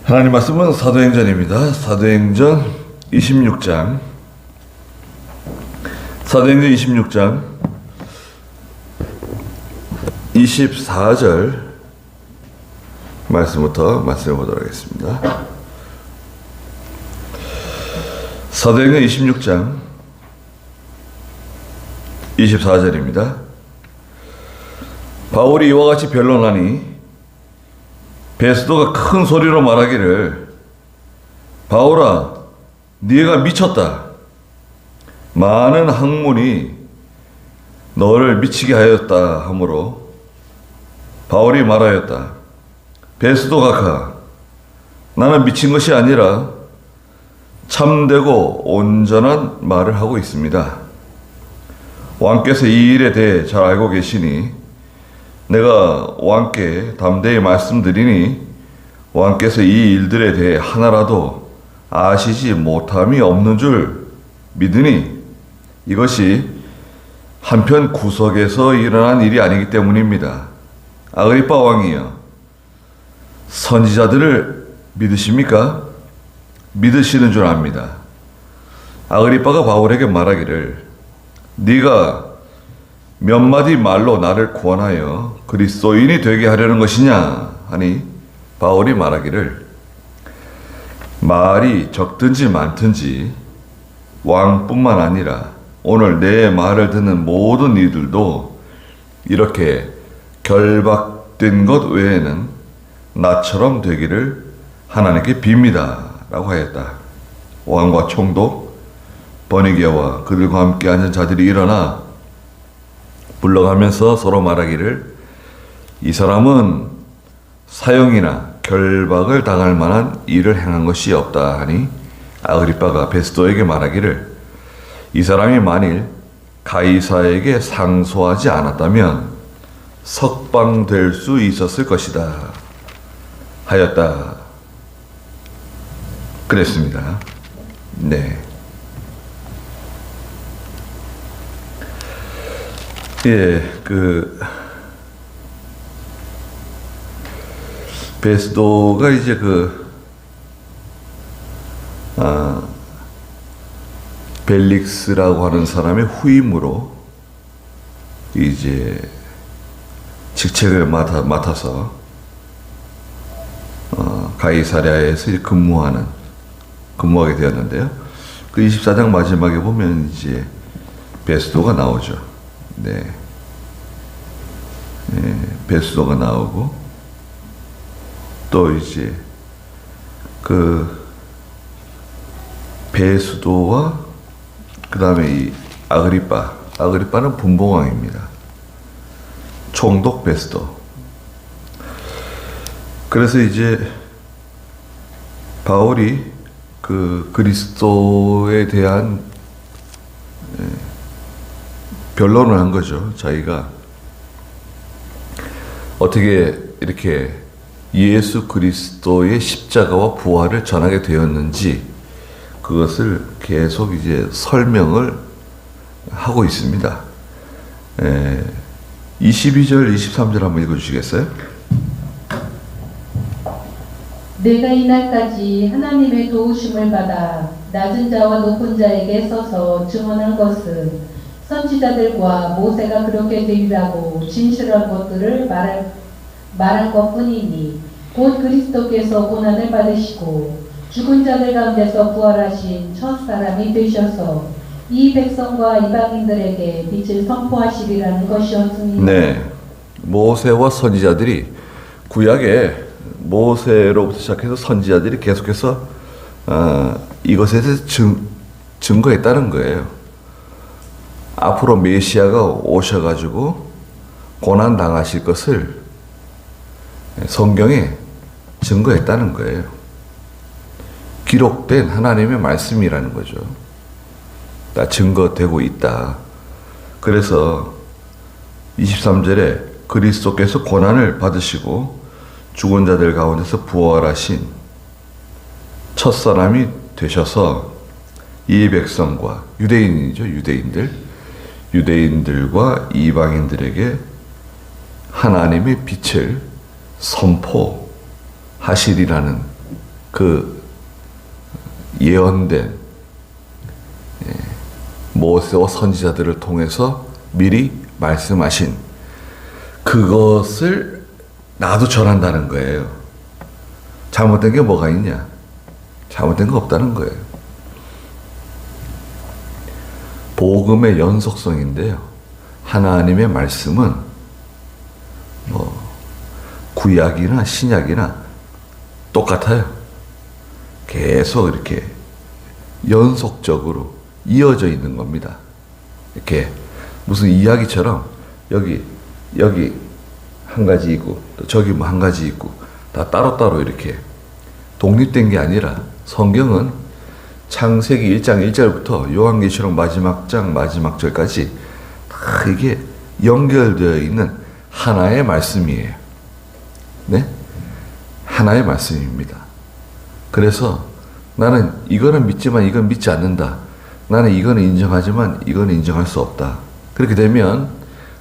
하나님 말씀은 사도행전입니다. 사도행전 26장 24절 말씀부터 말씀해 보도록 하겠습니다. 사도행전 26장 24절입니다. 바울이 이와 같이 변론하니 베스도가 큰 소리로 말하기를, 바울아, 네가 미쳤다. 많은 학문이 너를 미치게 하였다 하므로 바울이 말하였다. 베스도 각하, 나는 미친 것이 아니라 참되고 온전한 말을 하고 있습니다. 왕께서 이 일에 대해 잘 알고 계시니 내가 왕께 담대히 말씀드리니 왕께서 이 일들에 대해 하나라도 아시지 못함이 없는 줄 믿으니 이것이 한편 구석에서 일어난 일이 아니기 때문입니다. 아그리빠 왕이여, 선지자들을 믿으십니까? 믿으시는 줄 압니다. 아그리빠가 바울에게 말하기를, 네가 몇 마디 말로 나를 구원하여 그리스도인이 되게 하려는 것이냐 하니 바울이 말하기를, 말이 적든지 많든지 왕뿐만 아니라 오늘 내 말을 듣는 모든 이들도 이렇게 결박된 것 외에는 나처럼 되기를 하나님께 빕니다 라고 하였다. 왕과 총독 버니게와 그들과 함께 앉은 자들이 일어나 물러가면서 서로 말하기를, 이 사람은 사형이나 결박을 당할 만한 일을 행한 것이 없다 하니 아그리빠가 베스도에게 말하기를, 이 사람이 만일 가이사에게 상소하지 않았다면 석방될 수 있었을 것이다 하였다 그랬습니다. 네. 베스도가 이제 벨릭스라고 하는 사람의 후임으로 이제 직책을 맡아서 가이사랴에서 근무하게 되었는데요. 그 24장 마지막에 보면 이제 베스도가 나오죠. 네. 베스도가 나오고 또 이제 베스도와 그 다음에 이 아그리빠는 분봉왕입니다. 총독 베스도. 그래서 이제 바울이 그리스도에 대한 변론을 한 거죠. 자기가 어떻게 이렇게 예수 그리스도의 십자가와 부활을 전하게 되었는지 그것을 계속 이제 설명을 하고 있습니다. 22절, 23절 한번 읽어주시겠어요? 내가 이날까지 하나님의 도우심을 받아 낮은 자와 높은 자에게 서서 증언한 것은 선지자들과 모세가 그렇게 되리라고 진실한 것들을 말한 것뿐이니 곧 그리스도께서 고난을 받으시고 죽은 자들 가운데서 부활하신 첫 사람이 되셔서 이 백성과 이방인들에게 빛을 선포하시리라는 것이었습니다. 네, 모세와 선지자들이 구약에 모세로부터 시작해서 선지자들이 계속해서 이것에 대해서 증거했다는 거예요. 앞으로 메시아가 오셔가지고 고난 당하실 것을 성경에 증거했다는 거예요. 기록된 하나님의 말씀이라는 거죠. 다 증거되고 있다. 그래서 23절에 그리스도께서 고난을 받으시고 죽은 자들 가운데서 부활하신 첫 사람이 되셔서 이 백성과 유대인이죠. 유대인들과 이방인들에게 하나님의 빛을 선포하시리라는 그 예언된 모세와 선지자들을 통해서 미리 말씀하신 그것을 나도 전한다는 거예요. 잘못된 게 뭐가 있냐? 잘못된 거 없다는 거예요. 복음의 연속성인데요. 하나님의 말씀은 구약이나 신약이나 똑같아요. 계속 이렇게 연속적으로 이어져 있는 겁니다. 이렇게 무슨 이야기처럼 여기 한 가지 있고 또 저기 뭐 한 가지 있고 다 따로따로 이렇게 독립된 게 아니라 성경은 창세기 1장 1절부터 요한계시록 마지막 장 마지막 절까지 다 이게 연결되어 있는 하나의 말씀이에요. 네? 하나의 말씀입니다. 그래서 나는 이거는 믿지만 이건 믿지 않는다. 나는 이거는 인정하지만 이거는 인정할 수 없다. 그렇게 되면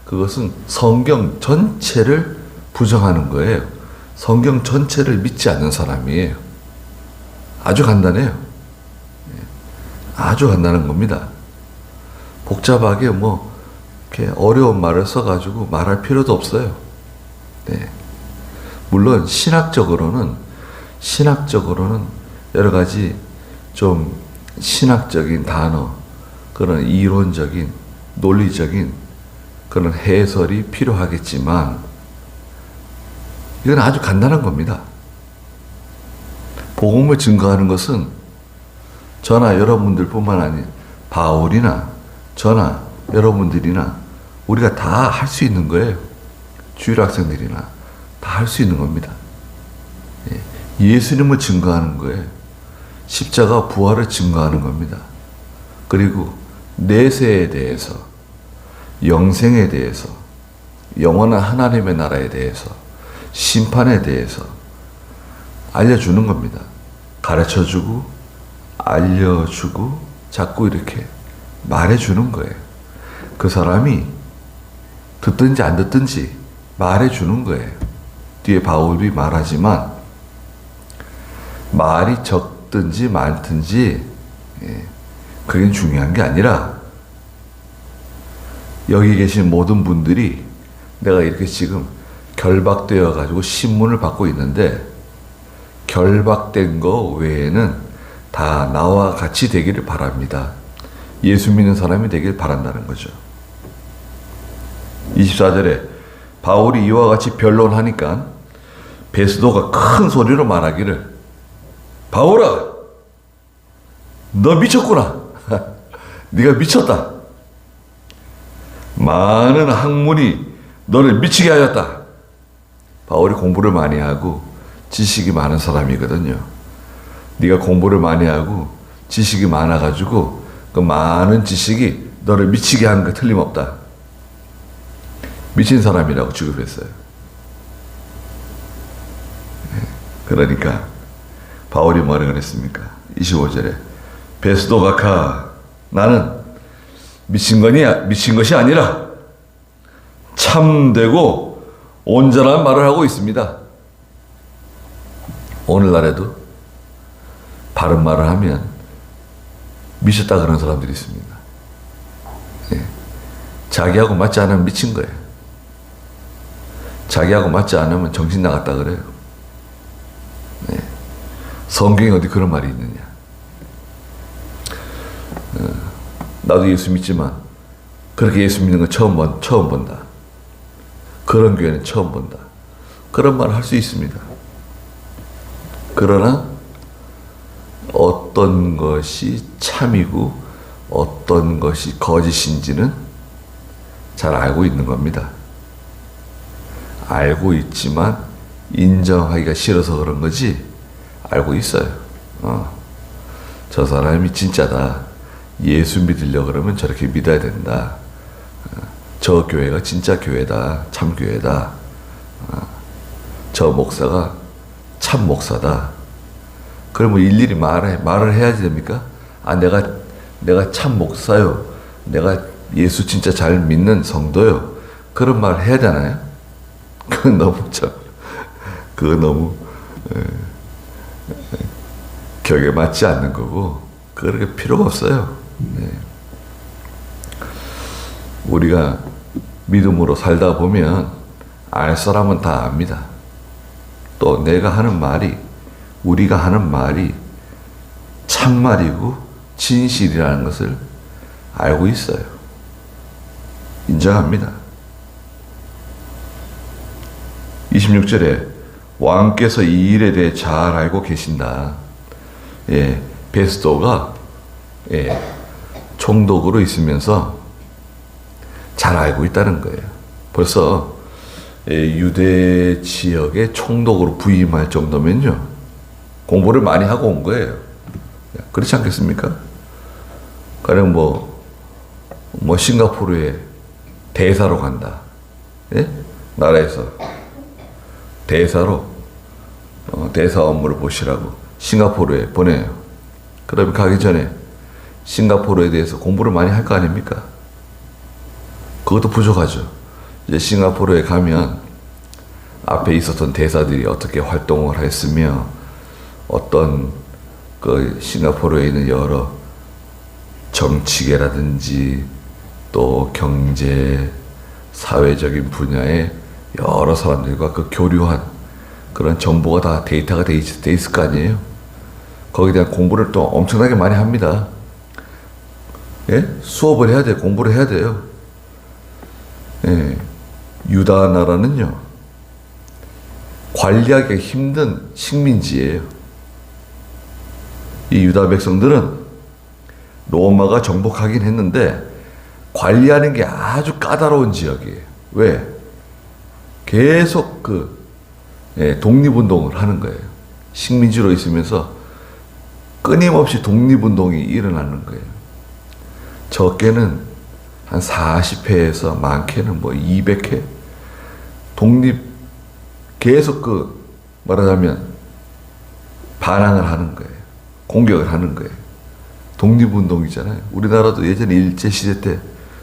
그것은 성경 전체를 부정하는 거예요. 성경 전체를 믿지 않는 사람이에요. 아주 간단해요. 아주 간단한 겁니다. 복잡하게 뭐 이렇게 어려운 말을 써가지고 말할 필요도 없어요. 네. 물론 신학적으로는 여러 가지 좀 신학적인 단어, 그런 이론적인 논리적인 그런 해설이 필요하겠지만 이건 아주 간단한 겁니다. 복음을 증거하는 것은 저나 여러분들뿐만 아니라 바울이나 저나 여러분들이나 우리가 다 할 수 있는 거예요. 주일 학생들이나 다 할 수 있는 겁니다. 예수님을 증거하는 거예요. 십자가 부활을 증거하는 겁니다. 그리고 내세에 대해서, 영생에 대해서, 영원한 하나님의 나라에 대해서, 심판에 대해서 알려주는 겁니다. 가르쳐주고 알려주고 자꾸 이렇게 말해주는 거예요. 그 사람이 듣든지 안 듣든지 말해주는 거예요. 뒤에 바울이 말하지만 말이 적든지 많든지 그게 중요한 게 아니라 여기 계신 모든 분들이 내가 이렇게 지금 결박되어 가지고 신문을 받고 있는데 결박된 거 외에는 다 나와 같이 되기를 바랍니다. 예수 믿는 사람이 되길 바란다는 거죠. 24절에 바울이 이와 같이 변론하니까 베스도가 큰 소리로 말하기를 바울아 너 미쳤구나. 네가 미쳤다. 많은 학문이 너를 미치게 하였다. 바울이 공부를 많이 하고 지식이 많은 사람이거든요. 네가 공부를 많이 하고 지식이 많아가지고 그 많은 지식이 너를 미치게 하는 거 틀림없다. 미친 사람이라고 취급했어요. 그러니까 바울이 뭐라 그랬습니까? 25절에 베스도 각하 나는 미친 것이 아니라 참되고 온전한 말을 하고 있습니다. 오늘날에도 바른 말을 하면 미쳤다 그런 사람들이 있습니다. 자기하고 맞지 않으면 미친 거예요. 자기하고 맞지 않으면 정신 나갔다 그래요. 성경에 어디 그런 말이 있느냐. 나도 예수 믿지만 그렇게 예수 믿는 건 처음 본다. 그런 교회는 처음 본다. 그런 말을 할 수 있습니다. 그러나 어떤 것이 참이고 어떤 것이 거짓인지는 잘 알고 있는 겁니다. 알고 있지만 인정하기가 싫어서 그런 거지 알고 있어요. 저 사람이 진짜다. 예수 믿으려고 그러면 저렇게 믿어야 된다. 저 교회가 진짜 교회다. 참 교회다. 저 목사가 참 목사다. 그러면 일일이 말을 해야지 됩니까? 내가 참 목사요. 내가 예수 진짜 잘 믿는 성도요. 그런 말 해야 되나요? 그건 너무 격에 맞지 않는 거고 그렇게 필요가 없어요. 네. 우리가 믿음으로 살다 보면 알 사람은 다 압니다. 또 내가 하는 말이, 우리가 하는 말이 참말이고 진실이라는 것을 알고 있어요. 인정합니다. 26절에 왕께서 이 일에 대해 잘 알고 계신다. 예, 베스도가 총독으로 있으면서 잘 알고 있다는 거예요. 벌써 유대 지역의 총독으로 부임할 정도면요, 공부를 많이 하고 온 거예요. 그렇지 않겠습니까? 가령 뭐 싱가포르에 대사로 간다. 예? 나라에서 대사로 대사 업무를 보시라고 싱가포르에 보내요. 그러면 가기 전에 싱가포르에 대해서 공부를 많이 할 거 아닙니까? 그것도 부족하죠. 이제 싱가포르에 가면 앞에 있었던 대사들이 어떻게 활동을 했으며 어떤 그 싱가포르에 있는 여러 정치계라든지 또 경제, 사회적인 분야의 여러 사람들과 그 교류한 그런 정보가 다 데이터가 돼 있을 거 아니에요. 거기에 대한 공부를 또 엄청나게 많이 합니다. 예? 수업을 해야 돼요. 공부를 해야 돼요. 예. 유다 나라는요, 관리하기 힘든 식민지예요. 이 유다 백성들은 로마가 정복하긴 했는데 관리하는 게 아주 까다로운 지역이에요. 왜? 계속 독립운동을 하는 거예요. 식민지로 있으면서 끊임없이 독립운동이 일어나는 거예요. 적게는 한 40회에서 많게는 200회 계속 말하자면 반항을 하는 거예요. 공격을 하는 거예요. 독립운동이잖아요. 우리나라도 예전에 일제시대 때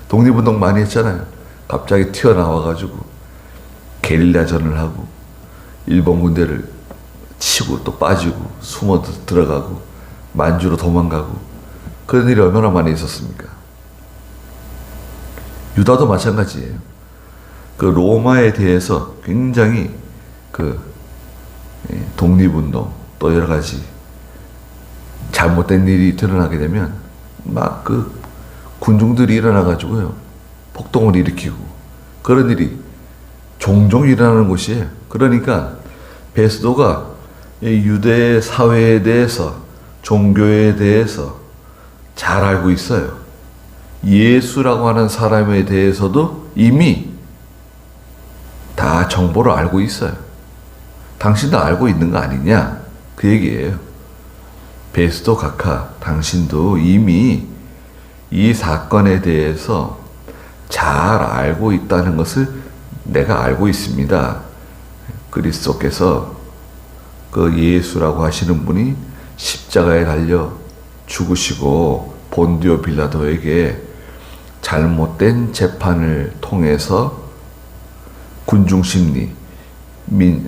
독립운동 많이 했잖아요. 갑자기 튀어나와가지고 게릴라전을 하고 일본 군대를 치고 또 빠지고 숨어 들어가고 만주로 도망가고 그런 일이 얼마나 많이 있었습니까? 유다도 마찬가지예요. 그 로마에 대해서 굉장히 독립운동 또 여러 가지 잘못된 일이 드러나게 되면 막 군중들이 일어나가지고요, 폭동을 일으키고 그런 일이 종종 일어나는 곳이에요. 그러니까 베스도가 유대 사회에 대해서, 종교에 대해서 잘 알고 있어요. 예수라고 하는 사람에 대해서도 이미 다 정보를 알고 있어요. 당신도 알고 있는 거 아니냐? 그 얘기예요. 베스도 각하, 당신도 이미 이 사건에 대해서 잘 알고 있다는 것을 내가 알고 있습니다. 그리스도께서 그 예수라고 하시는 분이 십자가에 달려 죽으시고 본디오 빌라도에게 잘못된 재판을 통해서 군중심리,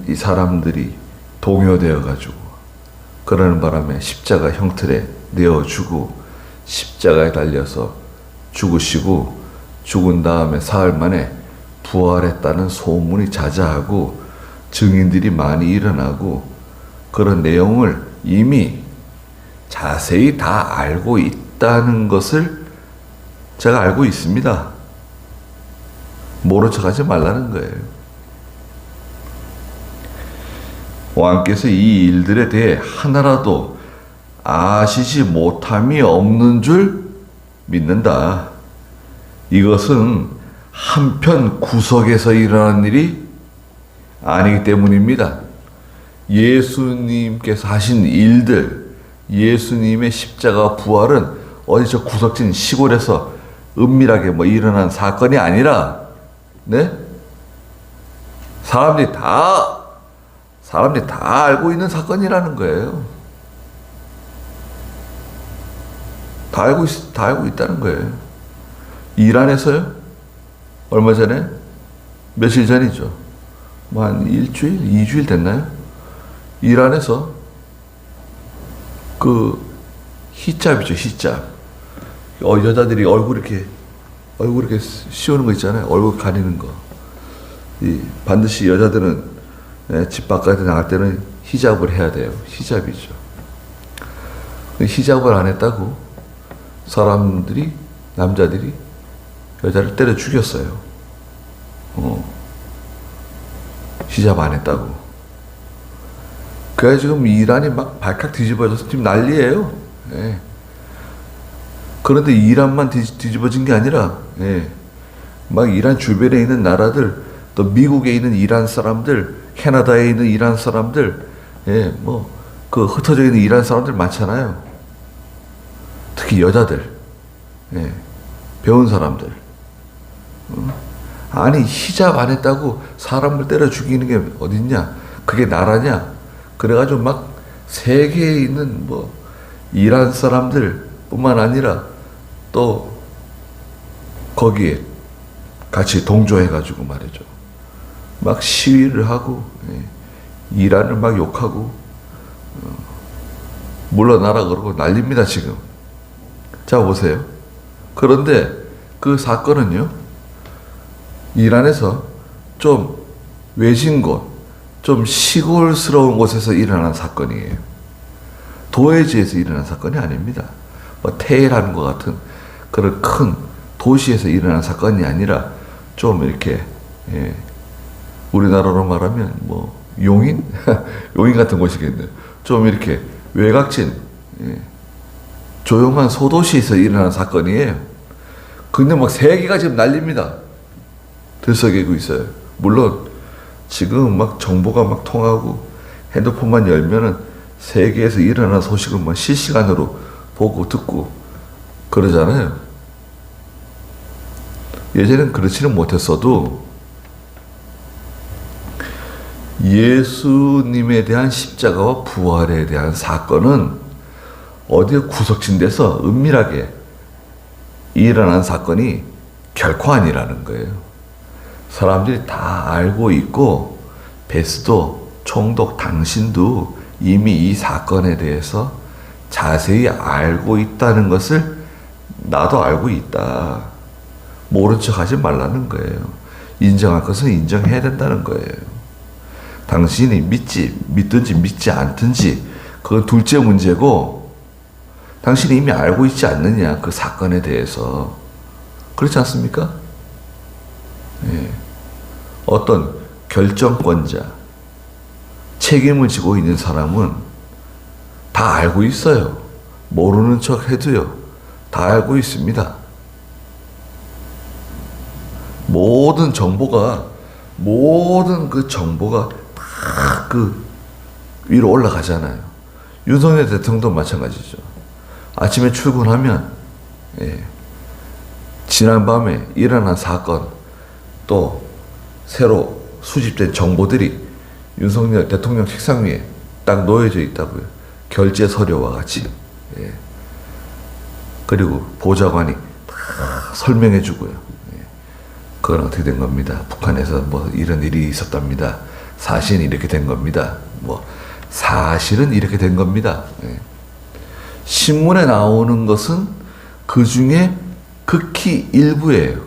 이 사람들이 동요되어 가지고 그러는 바람에 십자가 형틀에 내어주고 십자가에 달려서 죽으시고 죽은 다음에 사흘 만에 부활했다는 소문이 자자하고 증인들이 많이 일어나고 그런 내용을 이미 자세히 다 알고 있다는 것을 제가 알고 있습니다. 모른 척 하지 말라는 거예요. 왕께서 이 일들에 대해 하나라도 아시지 못함이 없는 줄 믿는다. 이것은 한편 구석에서 일어난 일이 아니기 때문입니다. 예수님께서 하신 일들, 예수님의 십자가 부활은 어디 저 구석진 시골에서 은밀하게 일어난 사건이 아니라, 네? 사람들이 다 알고 있는 사건이라는 거예요. 다 알고 있다는 거예요. 이란에서요? 얼마 전에? 며칠 전이죠. 한 일주일, 2주일 됐나요? 이란에서 그 히잡이죠, 히잡. 여자들이 얼굴 이렇게 씌우는 거 있잖아요. 얼굴 가리는 거. 반드시 여자들은 집 바깥에 나갈 때는 히잡을 해야 돼요. 히잡이죠. 히잡을 안 했다고 남자들이 여자를 때려 죽였어요. 히잡 안 했다고. 그래서 지금 이란이 막 발칵 뒤집어져서 지금 난리예요. 예. 그런데 이란만 뒤집어진 게 아니라, 예. 막 이란 주변에 있는 나라들, 또 미국에 있는 이란 사람들, 캐나다에 있는 이란 사람들, 예, 흩어져 있는 이란 사람들 많잖아요. 특히 여자들, 예, 배운 사람들. 아니, 히잡 안 했다고 사람을 때려 죽이는 게 어딨냐? 그게 나라냐? 그래가지고 막 세계에 있는 이란 사람들 뿐만 아니라 또 거기에 같이 동조해가지고 말이죠. 막 시위를 하고, 이란을 막 욕하고, 물러나라 그러고 난립니다, 지금. 자, 보세요. 그런데 그 사건은요, 이란에서 좀 외진 곳, 좀 시골스러운 곳에서 일어난 사건이에요. 도해지에서 일어난 사건이 아닙니다. 테헤란과 같은 그런 큰 도시에서 일어난 사건이 아니라 좀 이렇게, 우리나라로 말하면 용인? 용인 같은 곳이겠네요. 좀 이렇게 외곽진, 조용한 소도시에서 일어난 사건이에요. 근데 막 세계가 지금 난립니다. 들썩이고 있어요. 물론 지금 막 정보가 막 통하고 핸드폰만 열면은 세계에서 일어난 소식을 막 실시간으로 보고 듣고 그러잖아요. 예전엔 그렇지는 못했어도 예수님에 대한 십자가와 부활에 대한 사건은 어디에 구석진 데서 은밀하게 일어난 사건이 결코 아니라는 거예요. 사람들이 다 알고 있고, 베스도, 총독, 당신도 이미 이 사건에 대해서 자세히 알고 있다는 것을 나도 알고 있다. 모른 척 하지 말라는 거예요. 인정할 것은 인정해야 된다는 거예요. 당신이 믿든지 믿지 않든지 그건 둘째 문제고, 당신이 이미 알고 있지 않느냐, 그 사건에 대해서. 그렇지 않습니까? 예. 어떤 결정권자, 책임을 지고 있는 사람은 다 알고 있어요. 모르는 척 해도요, 다 알고 있습니다. 모든 그 정보가 다 그 위로 올라가잖아요. 윤석열 대통령도 마찬가지죠. 아침에 출근하면, 지난밤에 일어난 사건, 또 새로 수집된 정보들이 윤석열 대통령 책상 위에 딱 놓여져 있다고요. 결제 서류와 같이. 그리고 보좌관이 다 설명해 주고요. 그건 어떻게 된 겁니다. 북한에서 이런 일이 있었답니다. 사실은 이렇게 된 겁니다. 사실은 이렇게 된 겁니다. 신문에 나오는 것은 그 중에 극히 일부예요.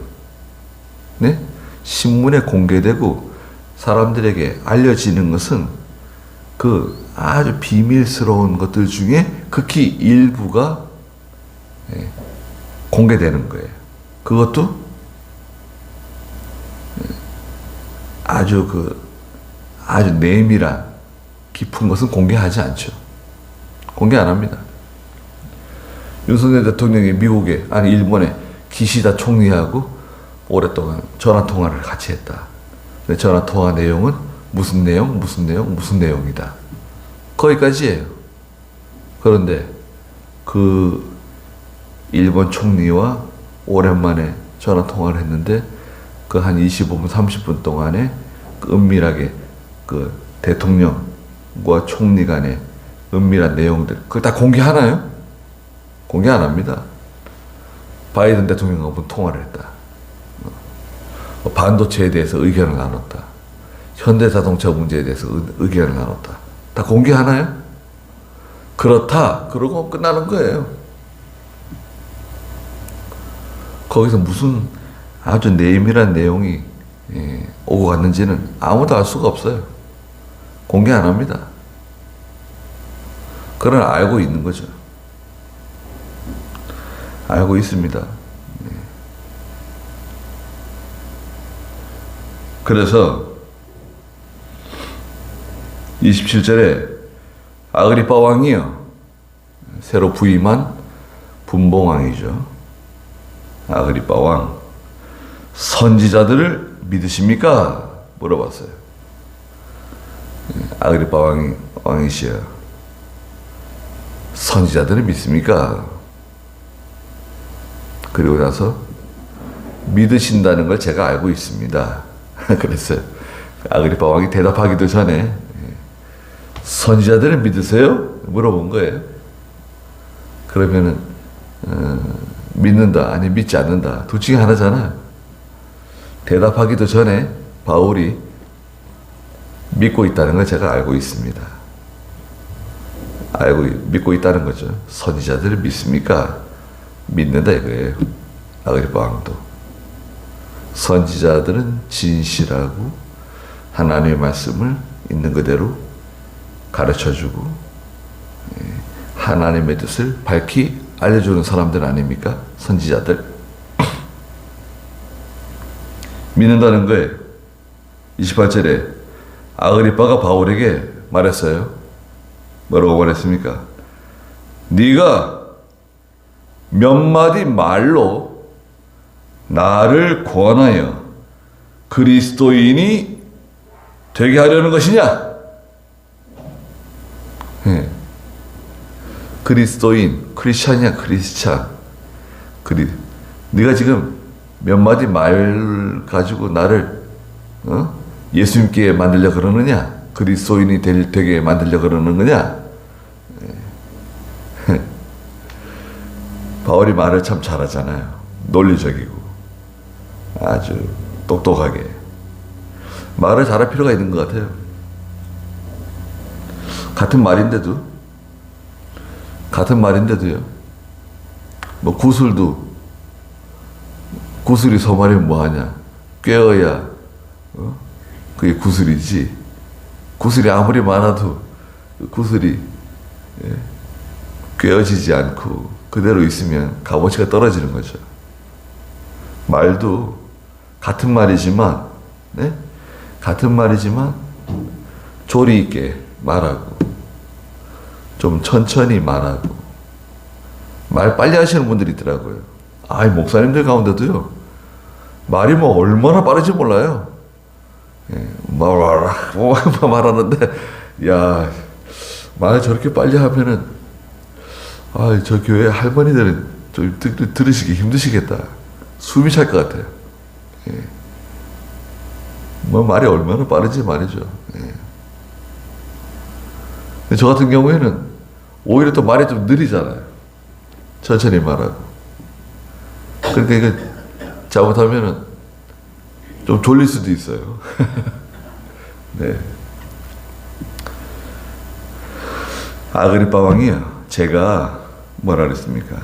네? 신문에 공개되고 사람들에게 알려지는 것은 그 아주 비밀스러운 것들 중에 극히 일부가 공개되는 거예요. 그것도 아주 내밀한 깊은 것은 공개하지 않죠. 공개 안 합니다. 윤석열 대통령이 일본에 기시다 총리하고 오랫동안 전화통화를 같이 했다. 근데 전화통화 내용은 무슨 내용이다. 거기까지예요. 그런데 그 일본 총리와 오랜만에 전화통화를 했는데 그 한 25분, 30분 동안에 은밀하게 그 대통령과 총리 간의 은밀한 내용들, 그걸 다 공개하나요? 공개 안 합니다. 바이든 대통령과 한번 통화를 했다. 반도체에 대해서 의견을 나눴다. 현대자동차 문제에 대해서 의견을 나눴다. 다 공개하나요? 그렇다. 그러고 끝나는 거예요. 거기서 무슨 아주 내밀한 내용이 오고 갔는지는 아무도 알 수가 없어요. 공개 안 합니다. 그러나 알고 있는 거죠. 알고 있습니다. 그래서 27절에 아그리빠 왕이요, 새로 부임한 분봉왕이죠. 아그리빠 왕, 선지자들을 믿으십니까? 물어봤어요. 아그리빠 왕이시여, 선지자들을 믿습니까? 그리고 나서 믿으신다는 걸 제가 알고 있습니다. 그랬어요. 아그리빠 왕이 대답하기도 전에 선지자들을 믿으세요? 물어본 거예요. 그러면은 믿는다, 아니 믿지 않는다, 둘 중에 하나잖아. 대답하기도 전에 바울이 믿고 있다는 걸 제가 알고 있습니다. 믿고 있다는 거죠. 선지자들을 믿습니까? 믿는다 이거예요. 아그리빠 왕도. 선지자들은 진실하고 하나님의 말씀을 있는 그대로 가르쳐주고 하나님의 뜻을 밝히 알려주는 사람들 아닙니까? 선지자들. 믿는다는 거예요. 28절에 아그리빠가 바울에게 말했어요. 뭐라고 말했습니까? 네가 몇 마디 말로 나를 권하여 그리스도인이 되게 하려는 것이냐? 그리스도인, 크리스찬이야, 크리스찬. 네가 지금 몇 마디 말 가지고 나를 예수님께 만들려 그러느냐? 그리스도인이 되게 만들려 그러는 거냐? 바울이 말을 참 잘하잖아요. 논리적이고 아주 똑똑하게 말을 잘할 필요가 있는 것 같아요. 같은 말인데도요. 뭐 구슬이 소말이면 뭐하냐? 꿰어야 그게 구슬이지. 구슬이 아무리 많아도 구슬이 꿰어지지 않고 그대로 있으면 값어치가 떨어지는 거죠. 말도 같은 말이지만 조리 있게 말하고 좀 천천히 말하고 말 빨리 하시는 분들이 있더라고요. 목사님들 가운데도요, 말이 뭐 얼마나 빠른지 몰라요. 말하는데 야, 말 저렇게 빨리 하면은 저 교회 할머니들은 좀 들으시기 힘드시겠다. 숨이 찰 것 같아요. 뭐 말이 얼마나 빠른지 말이죠. 근데 저 같은 경우에는 오히려 또 말이 좀 느리잖아요. 천천히 말하고. 그러니까 이거 잘못하면은 좀 졸릴 수도 있어요. 네. 아그리빠 왕이요, 제가 뭐라 그랬습니까?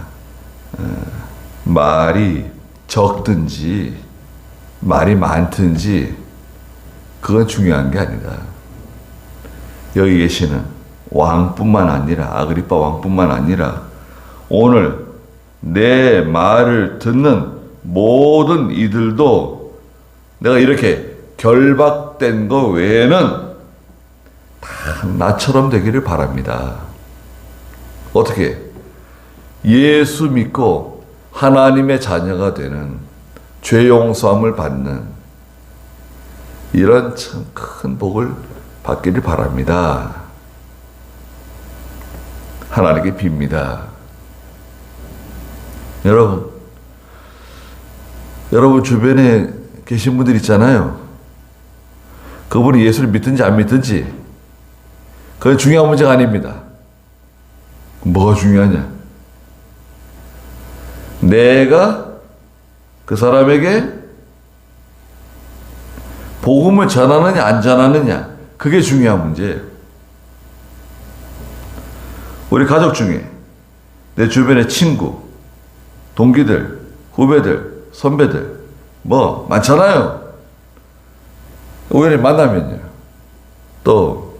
말이 적든지 말이 많든지 그건 중요한 게 아니다. 여기 계시는 왕뿐만 아니라, 아그리빠 왕뿐만 아니라 오늘 내 말을 듣는 모든 이들도 내가 이렇게 결박된 거 외에는 다 나처럼 되기를 바랍니다. 어떻게? 예수 믿고 하나님의 자녀가 되는, 죄 용서함을 받는 이런 참 큰 복을 받기를 바랍니다. 하나님께 빕니다. 여러분 주변에 계신 분들 있잖아요. 그분이 예수를 믿든지 안 믿든지 그건 중요한 문제가 아닙니다. 뭐가 중요하냐? 내가 그 사람에게 복음을 전하느냐 안 전하느냐, 그게 중요한 문제예요. 우리 가족 중에 내 주변의 친구, 동기들, 후배들, 선배들 뭐 많잖아요. 우연히 만나면요. 또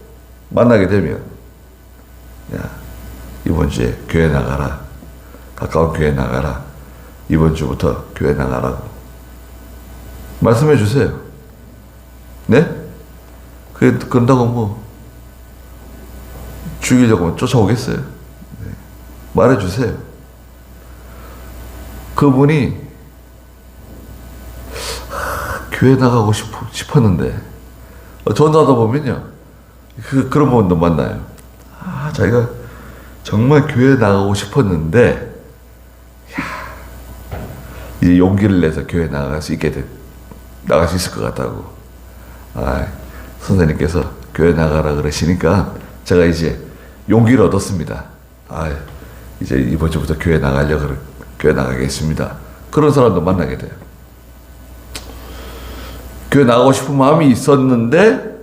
만나게 되면 야, 이번 주에 교회 나가라. 가까운 교회 나가라. 이번 주부터 교회 나가라고 말씀해 주세요. 네? 그런다고 뭐 죽이려고 쫓아오겠어요? 네. 말해 주세요. 그분이 교회 나가고 싶었는데 전화하다 보면요. 그런 분도 만나요. 자기가 정말 교회 나가고 싶었는데 이제 용기를 내서 교회 나갈 수 있을 것 같다고. 선생님께서 교회 나가라 그러시니까 제가 이제 용기를 얻었습니다. 이제 이번 주부터 교회 나가겠습니다. 그런 사람도 만나게 돼요. 교회 나가고 싶은 마음이 있었는데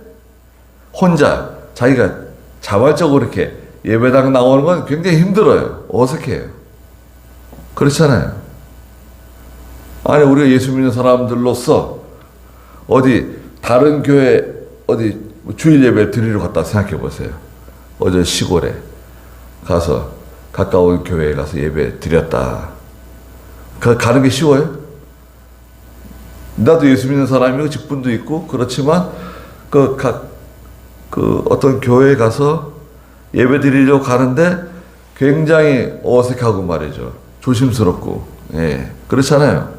혼자 자기가 자발적으로 이렇게 예배당 나오는 건 굉장히 힘들어요. 어색해요. 그렇잖아요. 우리가 예수 믿는 사람들로서 어디 다른 교회 어디 주일 예배를 드리러 갔다 생각해 보세요. 어제 시골에 가서 가까운 교회에 가서 예배 드렸다. 가는 게 쉬워요? 나도 예수 믿는 사람이고 직분도 있고 그렇지만 어떤 교회에 가서 예배 드리려고 가는데 굉장히 어색하고 말이죠. 조심스럽고. 예, 그렇잖아요.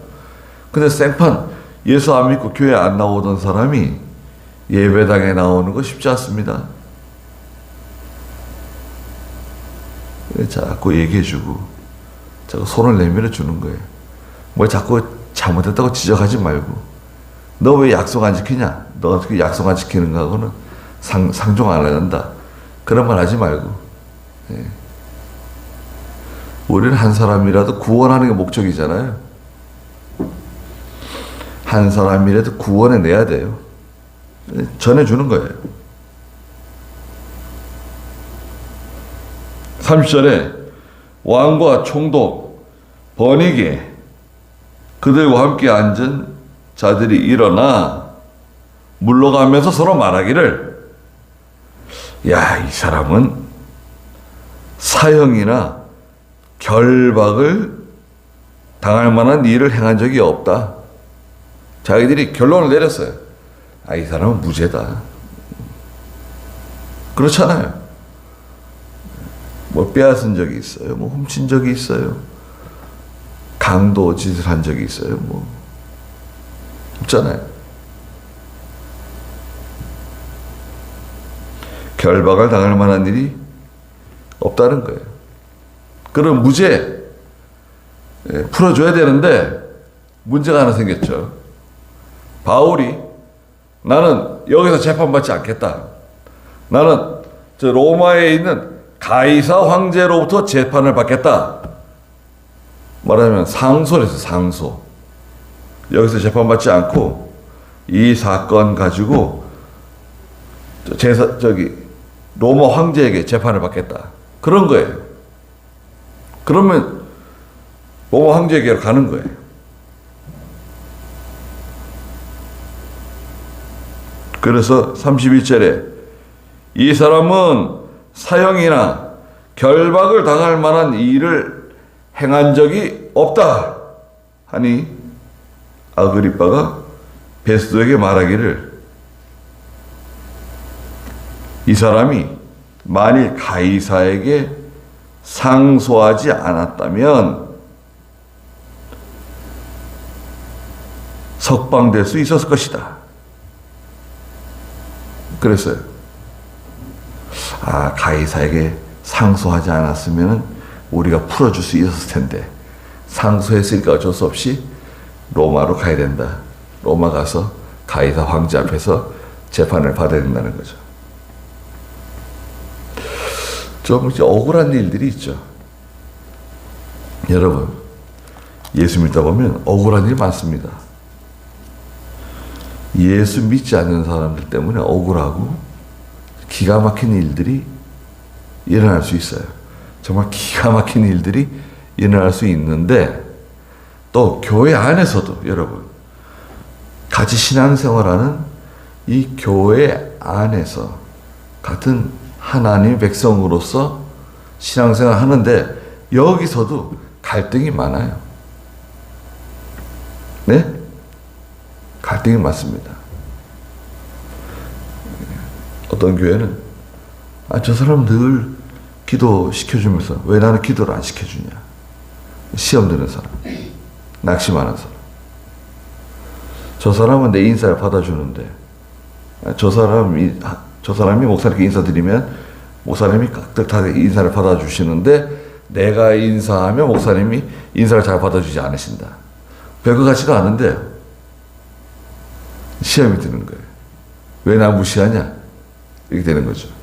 근데 생판 예수 안 믿고 교회 안 나오던 사람이 예배당에 나오는 거 쉽지 않습니다. 자꾸 얘기해주고 자꾸 손을 내밀어 주는 거예요. 뭐 자꾸 잘못했다고 지적하지 말고 너 왜 약속 안 지키냐? 너 어떻게 약속 안 지키는 거하고는 상종 안 한다. 그런 말 하지 말고. 예. 우리는 한 사람이라도 구원하는 게 목적이잖아요. 한 사람이라도 구원해 내야 돼요. 전해주는 거예요. 30절에 왕과 총독, 번이게 그들과 함께 앉은 자들이 일어나 물러가면서 서로 말하기를 야, 이 사람은 사형이나 결박을 당할 만한 일을 행한 적이 없다. 자기들이 결론을 내렸어요. 이 사람은 무죄다. 그렇잖아요. 뭐 빼앗은 적이 있어요. 뭐 훔친 적이 있어요. 강도 짓을 한 적이 있어요. 뭐 없잖아요. 결박을 당할 만한 일이 없다는 거예요. 그럼 무죄 풀어줘야 되는데 문제가 하나 생겼죠. 바울이 나는 여기서 재판받지 않겠다. 나는 저 로마에 있는 가이사 황제로부터 재판을 받겠다. 말하자면 상소를 해서 상소. 여기서 재판받지 않고 이 사건 가지고 로마 황제에게 재판을 받겠다. 그런 거예요. 그러면 로마 황제에게로 가는 거예요. 그래서 31절에 이 사람은 사형이나 결박을 당할 만한 일을 행한 적이 없다 하니 아그리빠가 베스도에게 말하기를 이 사람이 만일 가이사에게 상소하지 않았다면 석방될 수 있었을 것이다. 그랬어요. 가이사에게 상소하지 않았으면 우리가 풀어줄 수 있었을 텐데 상소했으니까 어쩔 수 없이 로마로 가야 된다. 로마 가서 가이사 황제 앞에서 재판을 받아야 된다는 거죠. 좀 억울한 일들이 있죠. 여러분, 예수 믿다 보면 억울한 일 많습니다. 예수 믿지 않는 사람들 때문에 억울하고 기가 막힌 일들이 일어날 수 있어요. 정말 기가 막힌 일들이 일어날 수 있는데, 또 교회 안에서도 여러분 같이 신앙생활하는 이 교회 안에서 같은 하나님의 백성으로서 신앙생활 하는데 여기서도 갈등이 많아요. 네? 갈등이 많습니다. 어떤 교회는 저 사람 늘 기도 시켜주면서 왜 나는 기도를 안 시켜주냐. 시험 드는 사람, 낙심하는 사람. 저 사람은 내 인사를 받아주는데 저 사람이 목사님께 인사드리면 목사님이 깍듯하게 인사를 받아주시는데 내가 인사하면 목사님이 인사를 잘 받아주지 않으신다. 별거 같지도 않은데 시험이 드는 거예요. 왜 나 무시하냐? 이렇게 되는 거죠.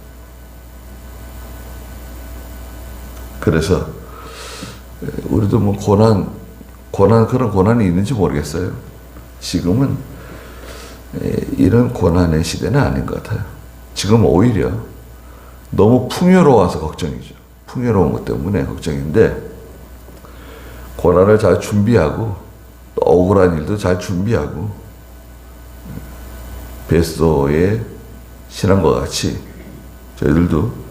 그래서 우리도 뭐 그런 고난이 있는지 모르겠어요. 지금은 이런 고난의 시대는 아닌 것 같아요. 지금 오히려 너무 풍요로워서 걱정이죠. 풍요로운 것 때문에 걱정인데, 고난을 잘 준비하고 또 억울한 일도 잘 준비하고 베스도의 신앙과 같이 저희들도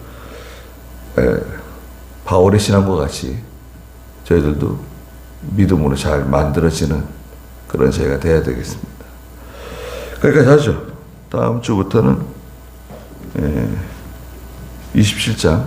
바울의 신앙과 같이 저희들도 믿음으로 잘 만들어지는 그런 저희가 돼야 되겠습니다. 그러니까 하죠. 다음 주부터는 27장